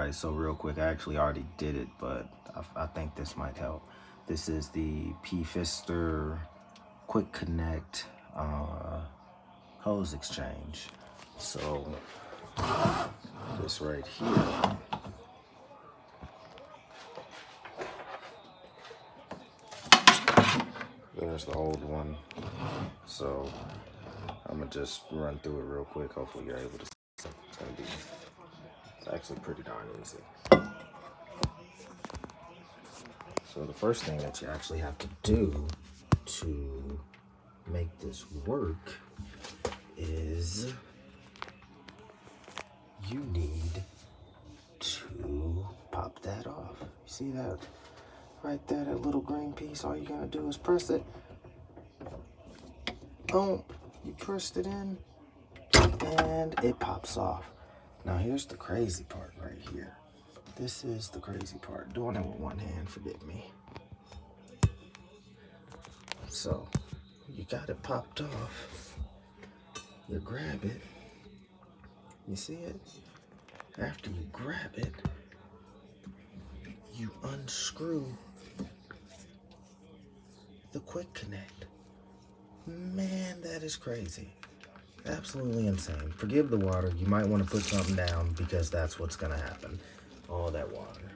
Alright, so real quick, I actually already did it, but I think this might help. This is the Pfister Quick Connect hose exchange. So this right here, there's the old one. So I'm gonna just run through it real quick. Hopefully you're able to see. It's actually pretty darn easy. So the first thing that you actually have to do to make this work is you need to pop that off. See that right there, that little green piece? All you're gonna do is press it. Boom, you pressed it in and it pops off. Now here's the crazy part right here. This is the crazy part. Doing it with one hand, forgive me. So you got it popped off. You grab it. You see it? After you grab it, you unscrew the quick connect. Man, that is crazy. Absolutely insane. Forgive the water. You might want to put something down because that's what's going to happen. All that water.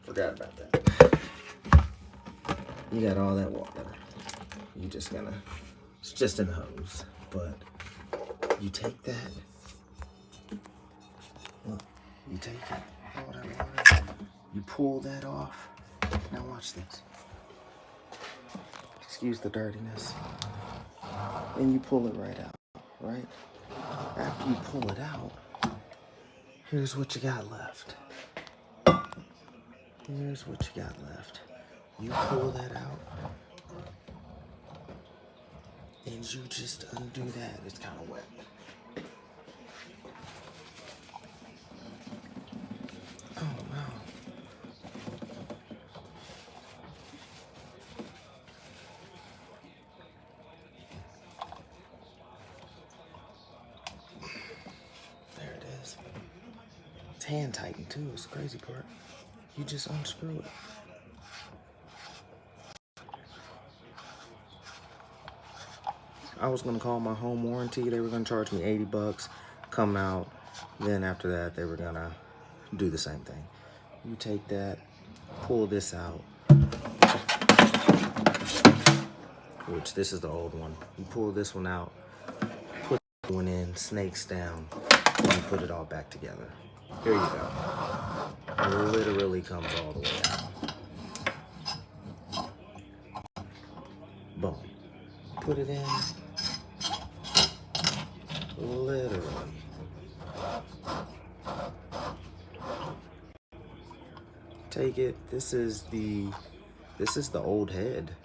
Forgot about that. You got all that water. You just gonna, it's just in the hose. But you take that. Look, you take it. All that water. You pull that off. Now watch this. Excuse the dirtiness. And you pull it right out, right? After you pull it out, here's what you got left. Here's what you got left. You pull that out, and you just undo that. It's kind of wet. Oh no. There it is. It's hand tightened too, it's the crazy part. You just unscrew it. I was gonna call my home warranty. They were gonna charge me 80 bucks, come out. Then after that, they were gonna do the same thing. You take that, pull this out, which this is the old one. You pull this one out, put the one in, snakes down, and you put it all back together. Here you go. It literally comes all the way out. Boom. Put it in. Literally. Take it. This is the old head.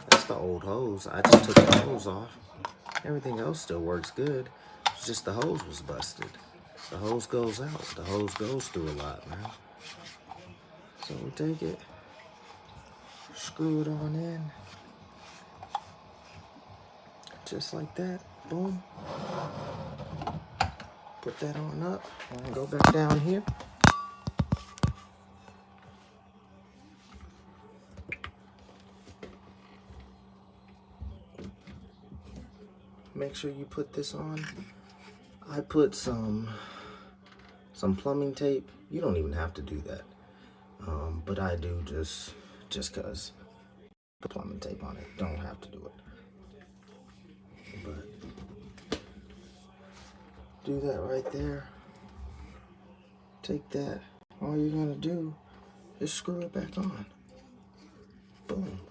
That's the old hose. I just took the hose off. Everything else still works good. It's just the hose was busted. The hose goes out. The hose goes through a lot, man. So we take it, screw it on in. Just like that. Boom. Put that on up. I'm gonna go back down here. Make sure you put this on. I put some plumbing tape. You don't even have to do that. But I do just cause put plumbing tape on it. Don't have to do it. But do that right there. Take that. All you're gonna do is screw it back on. Boom.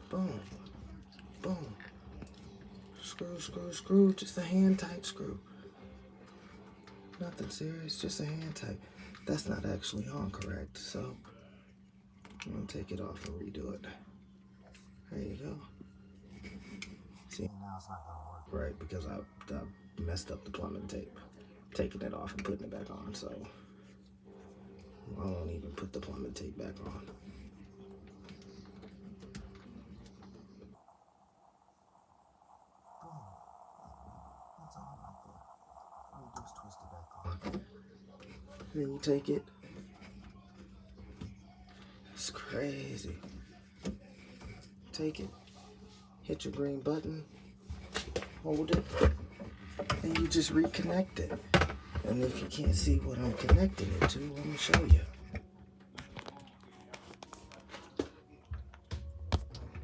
Boom. Boom. Screw, screw, screw. Just a hand tight screw. Nothing serious, just a hand tight. That's not actually on correct, so I'm gonna take it off and redo it. There you go. See, now it's not gonna work right because I messed up the plumbing tape. Taking it off and putting it back on, so I won't even put the plumbing tape back on. That's all right Then you take it. It's crazy. Take it, hit your green button, hold it, and you just reconnect it. And if you can't see what I'm connecting it to, let me show you.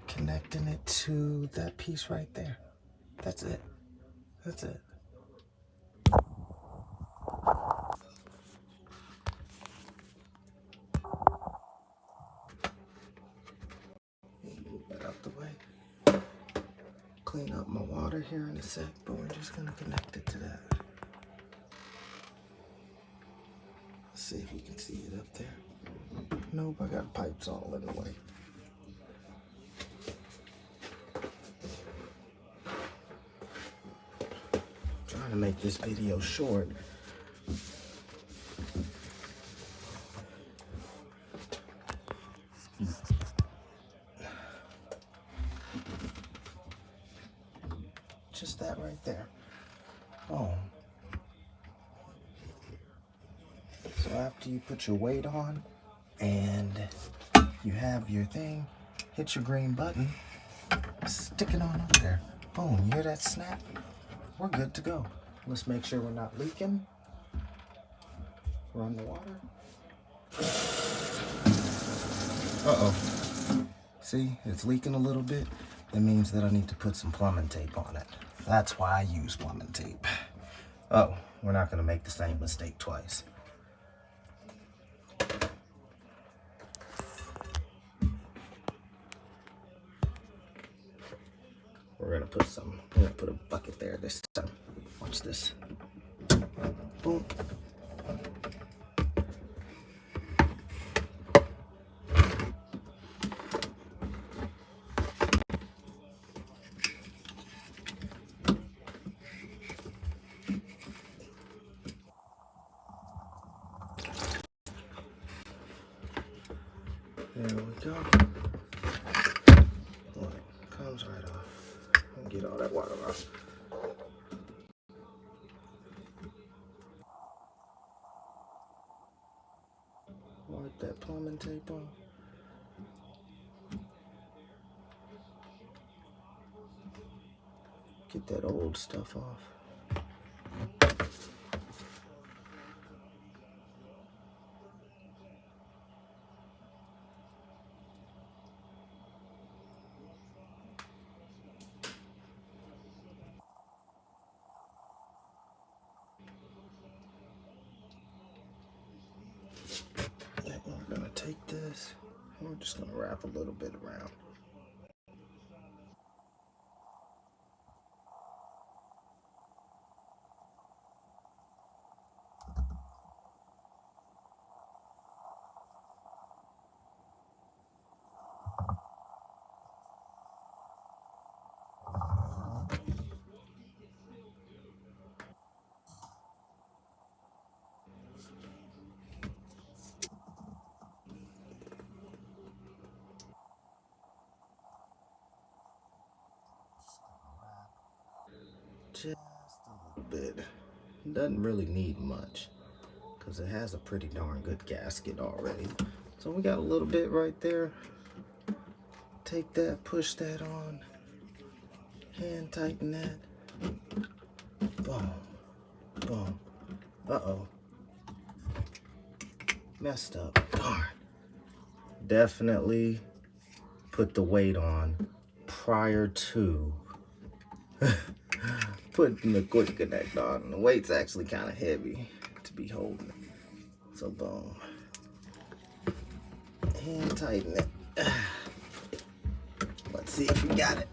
Connecting it to that piece right there. That's it. That's it. Move that out the way. Clean up my water here in a sec, but we're just gonna connect it to that. Let's see if you can see it up there. Nope, I got pipes all in the way. Trying to make this video short. Just that right there. Oh. So after you put your weight on and you have your thing, hit your green button, stick it on up there. Boom, you hear that snap? We're good to go. Let's make sure we're not leaking. Run the water. Uh-oh. See, it's leaking a little bit. That means that I need to put some plumbing tape on it. That's why I use plumbing tape. Oh, we're not gonna make the same mistake twice. We're gonna put a bucket there this time. Watch this. Boom. There we go. Look, comes right off. And get all that water off. Wipe that plumbing tape off. Get that old stuff off. We're gonna take this and we're just gonna wrap a little bit around. Just a little bit. Doesn't really need much because it has a pretty darn good gasket already. So we got a little bit right there. Take that, push that on, hand tighten that. Boom, boom. Uh-oh. Messed up. Darn. Definitely put the weight on prior to putting the quick connect on. The weight's actually kind of heavy to be holding. So boom. Hand tighten it. Let's see if we got it.